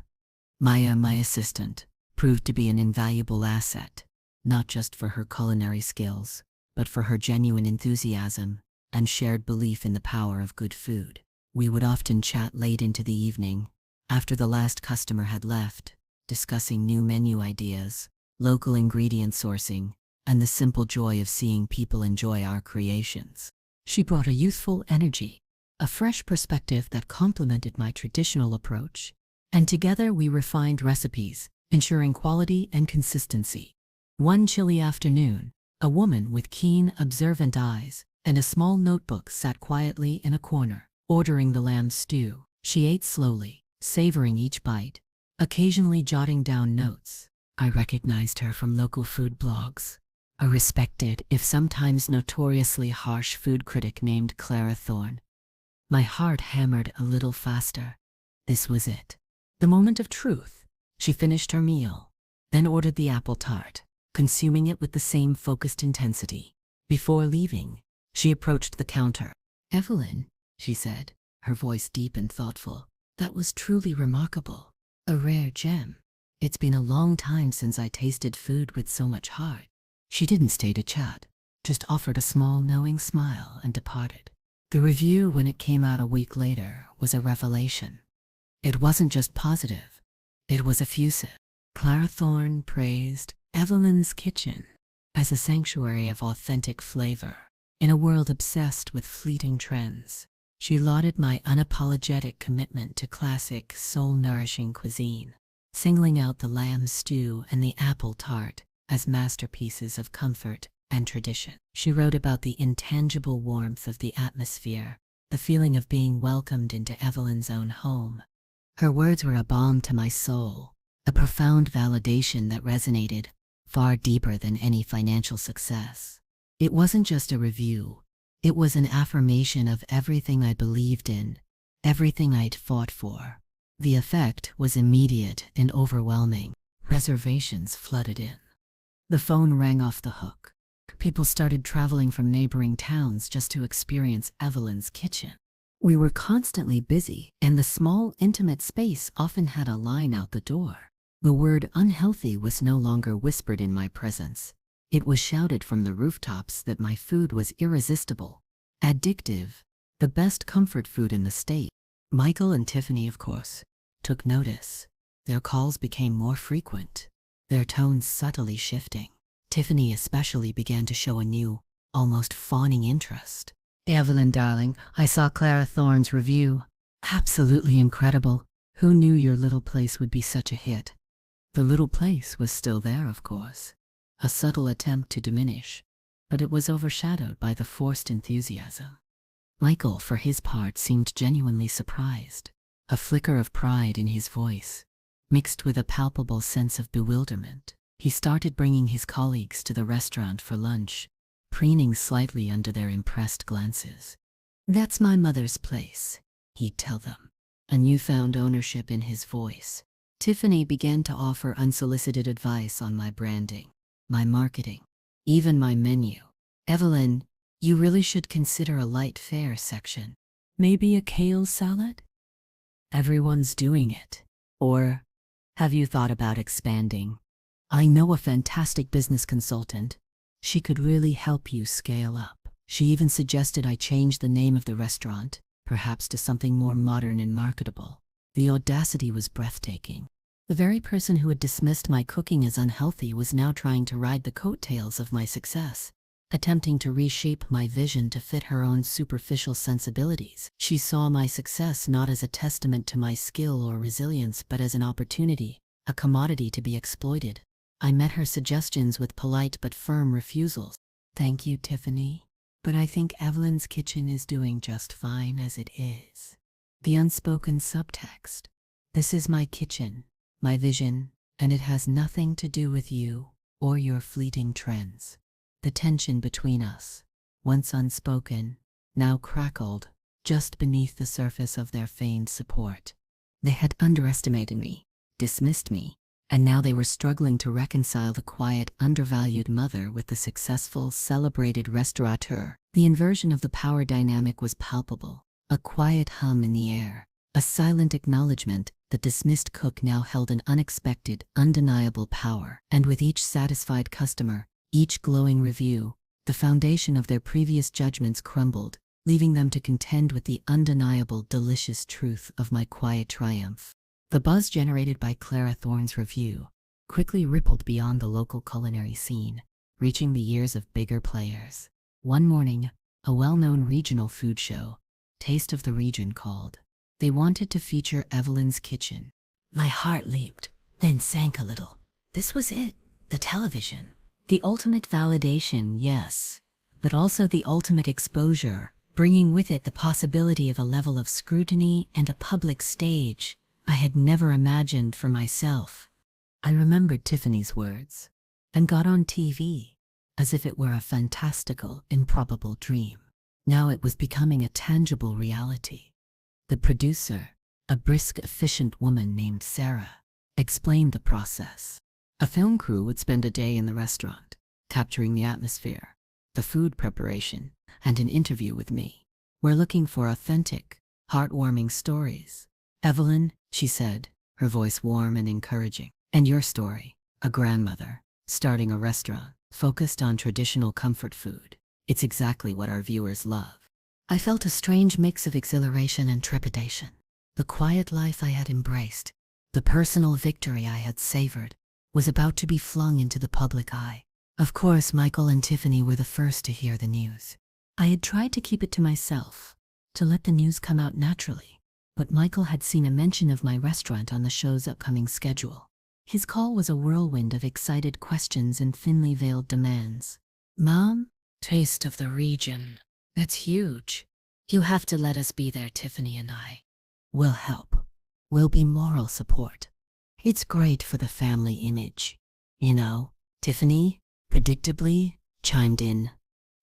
Maya, my assistant, proved to be an invaluable asset. not just for her culinary skills, but for her genuine enthusiasm and shared belief in the power of good food. We would often chat late into the evening, after the last customer had left, discussing new menu ideas, local ingredient sourcing, and the simple joy of seeing people enjoy our creations. She brought a youthful energy, a fresh perspective that complemented my traditional approach, and together we refined recipes, ensuring quality and consistency. One chilly afternoon, a woman with keen, observant eyes and a small notebook sat quietly in a corner, ordering the lamb stew. She ate slowly, savoring each bite, occasionally jotting down notes. I recognized her from local food blogs. A respected, if sometimes notoriously harsh food critic named Clara Thorne. My heart hammered a little faster. This was it. The moment of truth. She finished her meal, then ordered the apple tart, consuming it with the same focused intensity. Before leaving, she approached the counter. "Evelyn," she said, her voice deep and thoughtful, "that was truly remarkable. A rare gem. It's been a long time since I tasted food with so much heart." She didn't stay to chat, just offered a small knowing smile and departed. The review, when it came out a week later, was a revelation. It wasn't just positive, it was effusive. Clara Thorne praised Evelyn's kitchen as a sanctuary of authentic flavor in a world obsessed with fleeting trends. She lauded my unapologetic commitment to classic, soul-nourishing cuisine, singling out the lamb stew and the apple tart as masterpieces of comfort and tradition. She wrote about the intangible warmth of the atmosphere, the feeling of being welcomed into Evelyn's own home. Her words were a balm to my soul, a profound validation that resonated far deeper than any financial success. It wasn't just a review, it was an affirmation of everything I believed in, everything I'd fought for. The effect was immediate and overwhelming. Reservations flooded in. The phone rang off the hook. People started traveling from neighboring towns just to experience Evelyn's kitchen. We were constantly busy, and the small, intimate space often had a line out the door. The word unhealthy was no longer whispered in my presence. It was shouted from the rooftops that my food was irresistible, addictive, the best comfort food in the state. Michael and Tiffany, of course, took notice. Their calls became more frequent, their tones subtly shifting. Tiffany especially began to show a new, almost fawning interest. "Evelyn, darling, I saw Clara Thorne's review. Absolutely incredible. Who knew your little place would be such a hit?" The little place was still there, of course. A subtle attempt to diminish, but it was overshadowed by the forced enthusiasm. Michael, for his part, seemed genuinely surprised, a flicker of pride in his voice, mixed with a palpable sense of bewilderment. He started bringing his colleagues to the restaurant for lunch, preening slightly under their impressed glances. "That's my mother's place," he'd tell them, a newfound ownership in his voice. Tiffany began to offer unsolicited advice on my branding, my marketing, even my menu. "Evelyn, you really should consider a light fare section. Maybe a kale salad? Everyone's doing it. Or, have you thought about expanding? I know a fantastic business consultant. She could really help you scale up." She even suggested I change the name of the restaurant, perhaps to something more modern and marketable. The audacity was breathtaking. The very person who had dismissed my cooking as unhealthy was now trying to ride the coattails of my success, attempting to reshape my vision to fit her own superficial sensibilities. She saw my success not as a testament to my skill or resilience, but as an opportunity, a commodity to be exploited. I met her suggestions with polite but firm refusals. "Thank you, Tiffany, but I think Evelyn's kitchen is doing just fine as it is." The unspoken subtext. This is my kitchen, my vision, and it has nothing to do with you or your fleeting trends. The tension between us, once unspoken, now crackled just beneath the surface of their feigned support. They had underestimated me, dismissed me, and now they were struggling to reconcile the quiet, undervalued mother with the successful, celebrated restaurateur. The inversion of the power dynamic was palpable, a quiet hum in the air, A silent acknowledgement that dismissed cook now held an unexpected, undeniable power. And with each satisfied customer, each glowing review, the foundation of their previous judgments crumbled, leaving them to contend with the undeniable, delicious truth of my quiet triumph. The buzz generated by Clara Thorne's review quickly rippled beyond the local culinary scene, reaching the ears of bigger players. One morning, a well-known regional food show, Taste of the Region, called. They wanted to feature Evelyn's kitchen. My heart leaped, then sank a little. This was it, the television. The ultimate validation, yes, but also the ultimate exposure, bringing with it the possibility of a level of scrutiny and a public stage I had never imagined for myself. I remembered Tiffany's words, and got on TV, as if it were a fantastical, improbable dream. Now it was becoming a tangible reality. The producer, a brisk, efficient woman named Sarah, explained the process. A film crew would spend a day in the restaurant, capturing the atmosphere, the food preparation, and an interview with me. We're looking for authentic, heartwarming stories. Evelyn, she said, her voice warm and encouraging. And your story, a grandmother, starting a restaurant, focused on traditional comfort food. It's exactly what our viewers love. I felt a strange mix of exhilaration and trepidation. The quiet life I had embraced, the personal victory I had savored, was about to be flung into the public eye. Of course, Michael and Tiffany were the first to hear the news. I had tried to keep it to myself, to let the news come out naturally, but Michael had seen a mention of my restaurant on the show's upcoming schedule. His call was a whirlwind of excited questions and thinly veiled demands. Mom, Taste of the Region. That's huge. You have to let us be there, Tiffany and I. We'll help. We'll be moral support. It's great for the family image. You know, Tiffany, predictably, chimed in.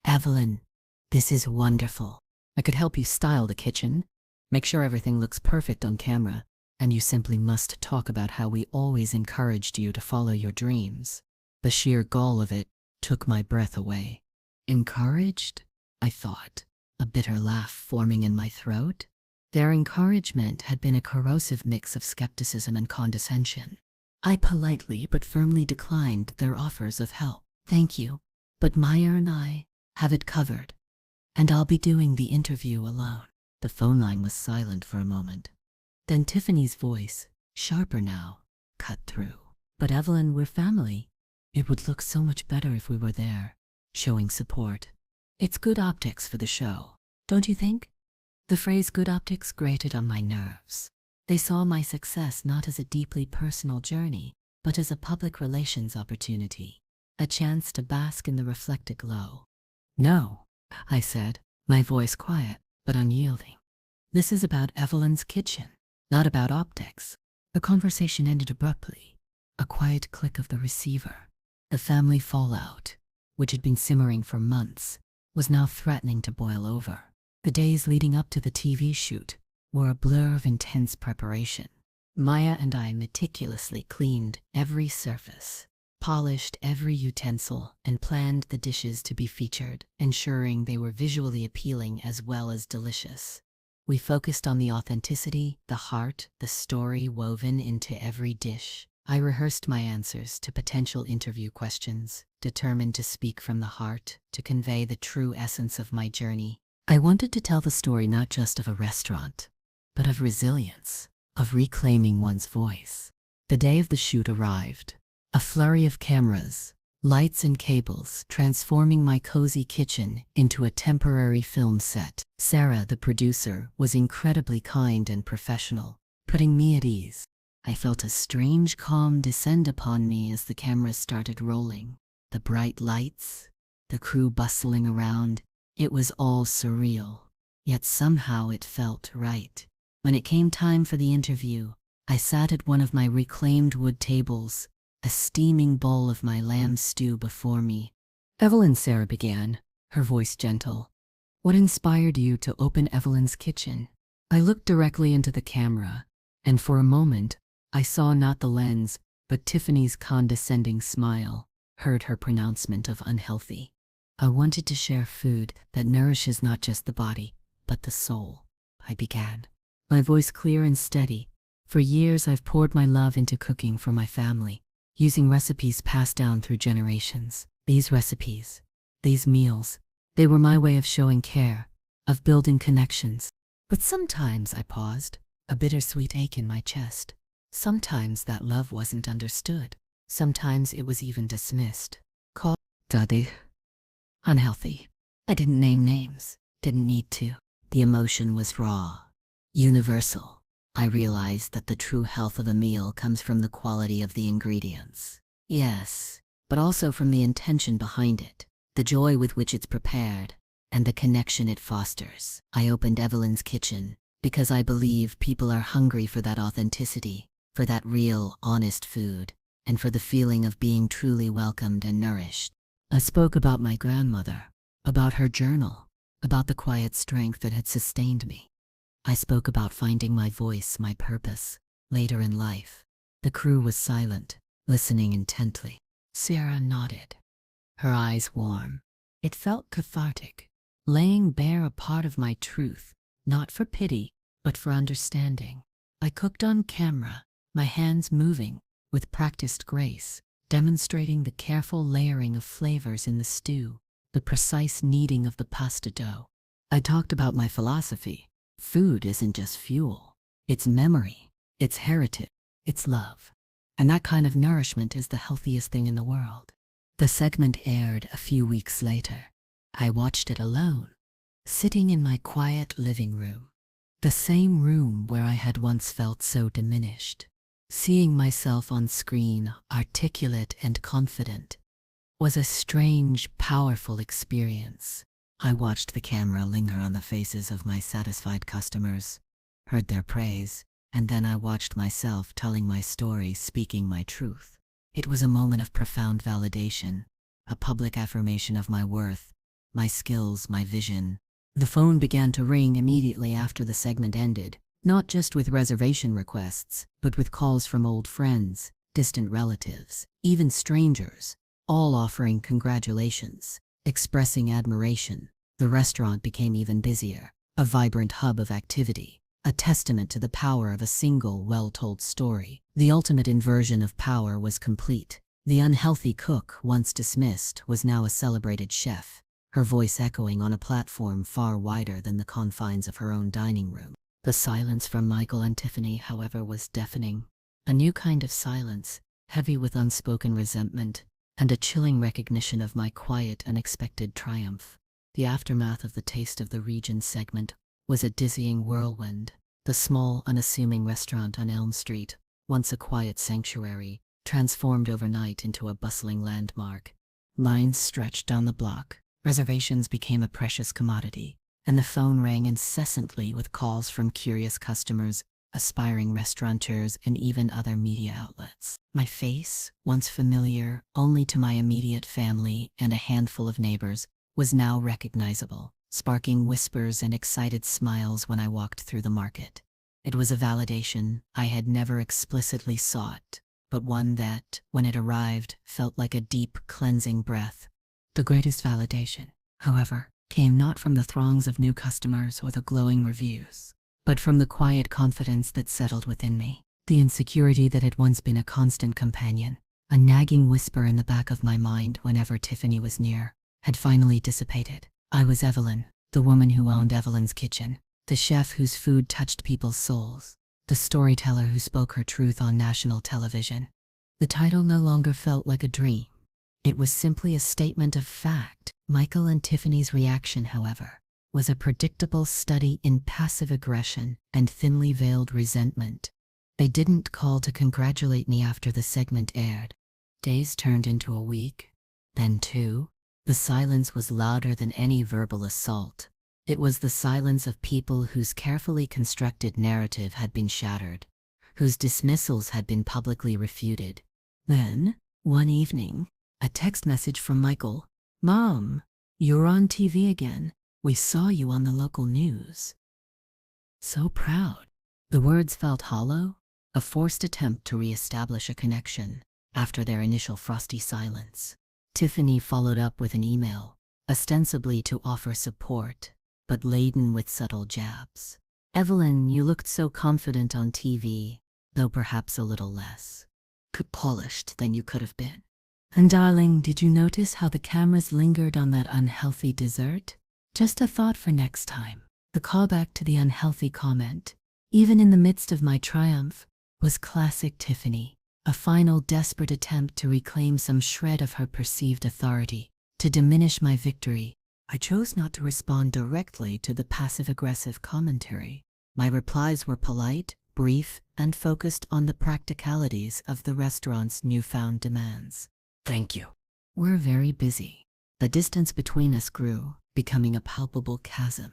Evelyn, this is wonderful. I could help you style the kitchen, make sure everything looks perfect on camera, and you simply must talk about how we always encouraged you to follow your dreams. The sheer gall of it took my breath away. Encouraged? I thought, a bitter laugh forming in my throat. Their encouragement had been a corrosive mix of skepticism and condescension. I politely but firmly declined their offers of help. Thank you, but Maya and I have it covered, and I'll be doing the interview alone. The phone line was silent for a moment. Then Tiffany's voice, sharper now, cut through. But Evelyn, we're family. It would look so much better if we were there, showing support. It's good optics for the show, don't you think? The phrase good optics grated on my nerves. They saw my success not as a deeply personal journey, but as a public relations opportunity, a chance to bask in the reflected glow. No, I said, my voice quiet but unyielding. This is about Evelyn's kitchen, not about optics. The conversation ended abruptly, a quiet click of the receiver. The family fallout, which had been simmering for months, was now threatening to boil over. The days leading up to the TV shoot were a blur of intense preparation. Maya and I meticulously cleaned every surface, polished every utensil, and planned the dishes to be featured, ensuring they were visually appealing as well as delicious. We focused on the authenticity, the heart, the story woven into every dish. I rehearsed my answers to potential interview questions, determined to speak from the heart, to convey the true essence of my journey. I wanted to tell the story not just of a restaurant, but of resilience, of reclaiming one's voice. The day of the shoot arrived, a flurry of cameras, lights and cables transforming my cozy kitchen into a temporary film set. Sarah, the producer, was incredibly kind and professional, putting me at ease. I felt a strange calm descend upon me as the cameras started rolling. The bright lights, the crew bustling around, it was all surreal, yet somehow it felt right. When it came time for the interview, I sat at one of my reclaimed wood tables, a steaming bowl of my lamb stew before me. Evelyn, Sarah began, her voice gentle. What inspired you to open Evelyn's kitchen? I looked directly into the camera, and for a moment, I saw not the lens, but Tiffany's condescending smile, heard her pronouncement of unhealthy. I wanted to share food that nourishes not just the body, but the soul, I began. my voice clear and steady. For years I've poured my love into cooking for my family, using recipes passed down through generations. These recipes, these meals, they were my way of showing care, of building connections. But sometimes I paused, a bittersweet ache in my chest. Sometimes that love wasn't understood. Sometimes it was even dismissed. Called daddy. Unhealthy. I didn't name names, didn't need to. The emotion was raw, universal. I realized that the true health of a meal comes from the quality of the ingredients. Yes, but also from the intention behind it, the joy with which it's prepared, and the connection it fosters. I opened Evelyn's Kitchen because I believe people are hungry for that authenticity, for that real, honest food, and for the feeling of being truly welcomed and nourished. I spoke about my grandmother, about her journal, about the quiet strength that had sustained me. I spoke about finding my voice, my purpose, later in life. The crew was silent, listening intently. Sarah nodded, her eyes warm. It felt cathartic, laying bare a part of my truth, not for pity, but for understanding. I cooked on camera, my hands moving, with practiced grace, demonstrating the careful layering of flavors in the stew, the precise kneading of the pasta dough. I talked about my philosophy. Food isn't just fuel. It's memory, it's heritage, it's love. And that kind of nourishment is the healthiest thing in the world. The segment aired a few weeks later. I watched it alone, sitting in my quiet living room. The same room where I had once felt so diminished. Seeing myself on screen, articulate and confident, was a strange, powerful experience. I watched the camera linger on the faces of my satisfied customers, heard their praise, and then I watched myself telling my story, speaking my truth. It was a moment of profound validation, a public affirmation of my worth, my skills, my vision. The phone began to ring immediately after the segment ended, not just with reservation requests, but with calls from old friends, distant relatives, even strangers, all offering congratulations, expressing admiration. The restaurant became even busier, a vibrant hub of activity, a testament to the power of a single, well-told story. The ultimate inversion of power was complete. The unhealthy cook, once dismissed, was now a celebrated chef, her voice echoing on a platform far wider than the confines of her own dining room. The silence from Michael and Tiffany, however, was deafening. A new kind of silence, heavy with unspoken resentment, and a chilling recognition of my quiet, unexpected triumph. The aftermath of the Taste of the Region segment was a dizzying whirlwind. The small, unassuming restaurant on Elm Street, once a quiet sanctuary, transformed overnight into a bustling landmark. Lines stretched down the block, reservations became a precious commodity, and the phone rang incessantly with calls from curious customers, aspiring restaurateurs, and even other media outlets. My face, once familiar only to my immediate family and a handful of neighbors, was now recognizable, sparking whispers and excited smiles when I walked through the market. It was a validation I had never explicitly sought, but one that, when it arrived, felt like a deep, cleansing breath. The greatest validation, however, came not from the throngs of new customers or the glowing reviews, but from the quiet confidence that settled within me. The insecurity that had once been a constant companion, a nagging whisper in the back of my mind whenever Tiffany was near, had finally dissipated. I was Evelyn, the woman who owned Evelyn's Kitchen, the chef whose food touched people's souls, the storyteller who spoke her truth on national television. The title no longer felt like a dream. It was simply a statement of fact. Michael and Tiffany's reaction, however, was a predictable study in passive aggression and thinly veiled resentment. They didn't call to congratulate me after the segment aired. Days turned into a week, then 2. The silence was louder than any verbal assault. It was the silence of people whose carefully constructed narrative had been shattered, whose dismissals had been publicly refuted. Then, one evening, a text message from Michael. "Mom, you're on TV again. We saw you on the local news." So proud. The words felt hollow, a forced attempt to re-establish a connection after their initial frosty silence. Tiffany followed up with an email, ostensibly to offer support, but laden with subtle jabs. Evelyn, you looked so confident on TV, though perhaps a little less polished than you could have been. And darling, did you notice how the cameras lingered on that unhealthy dessert? Just a thought for next time. The callback to the unhealthy comment, even in the midst of my triumph, was classic Tiffany, a final desperate attempt to reclaim some shred of her perceived authority, to diminish my victory. I chose not to respond directly to the passive-aggressive commentary. My replies were polite, brief, and focused on the practicalities of the restaurant's newfound demands. Thank you. We're very busy. The distance between us grew, becoming a palpable chasm.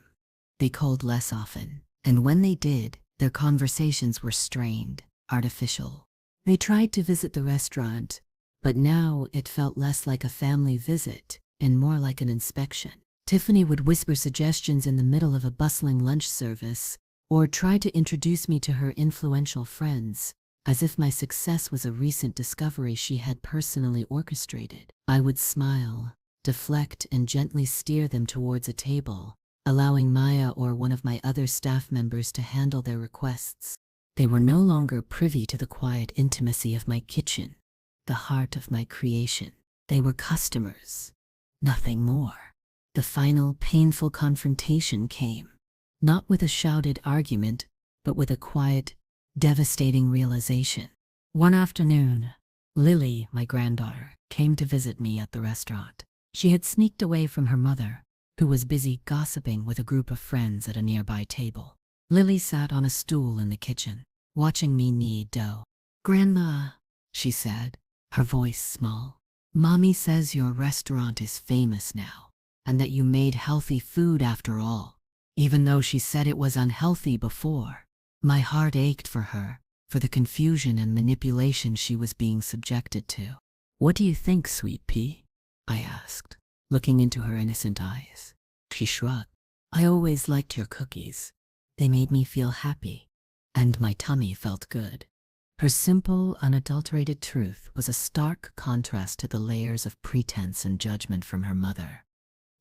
They called less often, and when they did, their conversations were strained, artificial. They tried to visit the restaurant, but now it felt less like a family visit and more like an inspection. Tiffany would whisper suggestions in the middle of a bustling lunch service, or try to introduce me to her influential friends, as if my success was a recent discovery she had personally orchestrated. I would smile, deflect, and gently steer them towards a table, allowing Maya or one of my other staff members to handle their requests. They were no longer privy to the quiet intimacy of my kitchen, the heart of my creation. They were customers, nothing more. The final painful confrontation came, not with a shouted argument, but with a quiet, devastating realization. One afternoon, Lily, my granddaughter, came to visit me at the restaurant. She had sneaked away from her mother, who was busy gossiping with a group of friends at a nearby table. Lily sat on a stool in the kitchen, watching me knead dough. "Grandma," she said, her voice small, "Mommy says your restaurant is famous now, and that you made healthy food after all, even though she said it was unhealthy before." My heart ached for her, for the confusion and manipulation she was being subjected to. "What do you think, sweet pea?" I asked, looking into her innocent eyes. She shrugged. "I always liked your cookies. They made me feel happy, and my tummy felt good." Her simple, unadulterated truth was a stark contrast to the layers of pretense and judgment from her mother.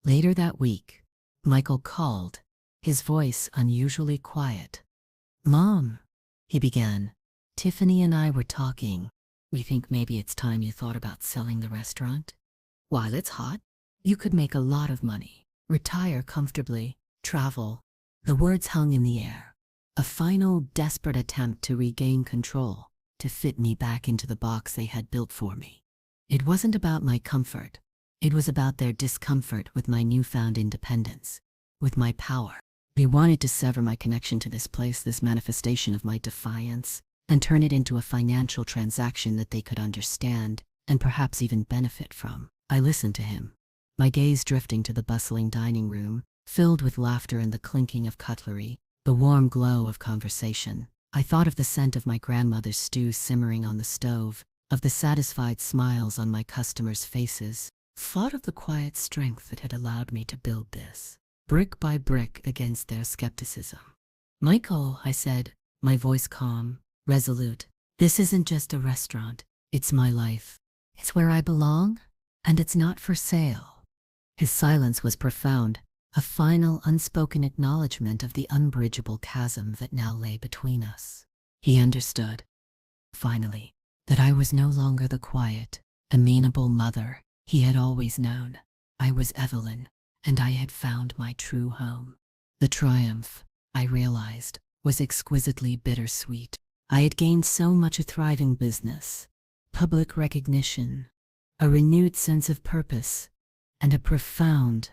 Later that week, Michael called, his voice unusually quiet. "Mom," he began, "Tiffany and I were talking. We think maybe it's time you thought about selling the restaurant. While it's hot, you could make a lot of money, retire comfortably, travel." The words hung in the air, a final desperate attempt to regain control, to fit me back into the box they had built for me. It wasn't about my comfort. It was about their discomfort with my newfound independence, with my power. They wanted to sever my connection to this place, this manifestation of my defiance, and turn it into a financial transaction that they could understand and perhaps even benefit from. I listened to him, my gaze drifting to the bustling dining room, filled with laughter and the clinking of cutlery, the warm glow of conversation. I thought of the scent of my grandmother's stew simmering on the stove, of the satisfied smiles on my customers' faces, thought of the quiet strength that had allowed me to build this, brick by brick, against their skepticism. "Michael," I said, my voice calm, resolute, "this isn't just a restaurant. It's my life. It's where I belong, and it's not for sale." His silence was profound, a final unspoken acknowledgement of the unbridgeable chasm that now lay between us. He understood, finally, that I was no longer the quiet, amenable mother he had always known. I was Evelyn, and I had found my true home. The triumph, I realized, was exquisitely bittersweet. I had gained so much: a thriving business, public recognition, a renewed sense of purpose, and a profound,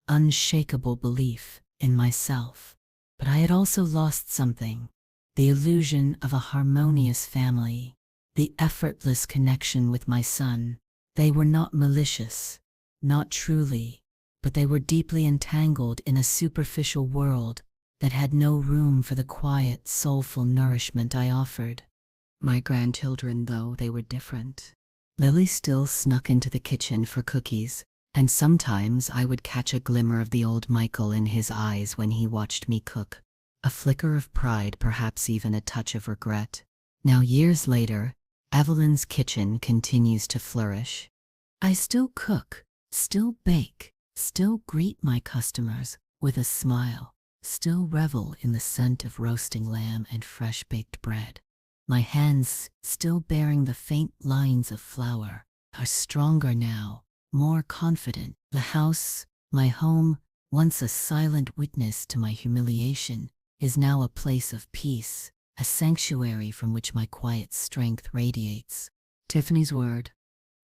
unshakable belief in myself. But I had also lost something: the illusion of a harmonious family, the effortless connection with my son. They were not malicious, not truly, but they were deeply entangled in a superficial world that had no room for the quiet, soulful nourishment I offered. My grandchildren, though, they were different. Lily still snuck into the kitchen for cookies, and sometimes I would catch a glimmer of the old Michael in his eyes when he watched me cook, a flicker of pride, perhaps even a touch of regret. Now, years later, Evelyn's kitchen continues to flourish. I still cook, still bake, still greet my customers with a smile. still revel in the scent of roasting lamb and fresh-baked bread. My hands, still bearing the faint lines of flour, are stronger now, more confident. The house, my home, once a silent witness to my humiliation, is now a place of peace, a sanctuary from which my quiet strength radiates. Tiffany's word,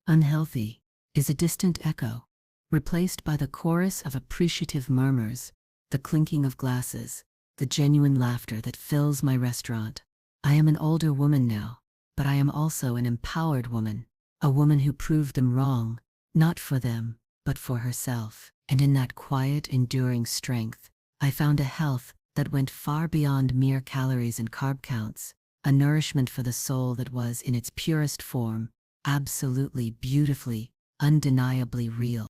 unhealthy, is a distant echo, replaced by the chorus of appreciative murmurs, the clinking of glasses, the genuine laughter that fills my restaurant. I am an older woman now, but I am also an empowered woman, a woman who proved them wrong, not for them, but for herself. And in that quiet, enduring strength, I found a health that went far beyond mere calories and carb counts, a nourishment for the soul that was, in its purest form, absolutely, beautifully, undeniably real.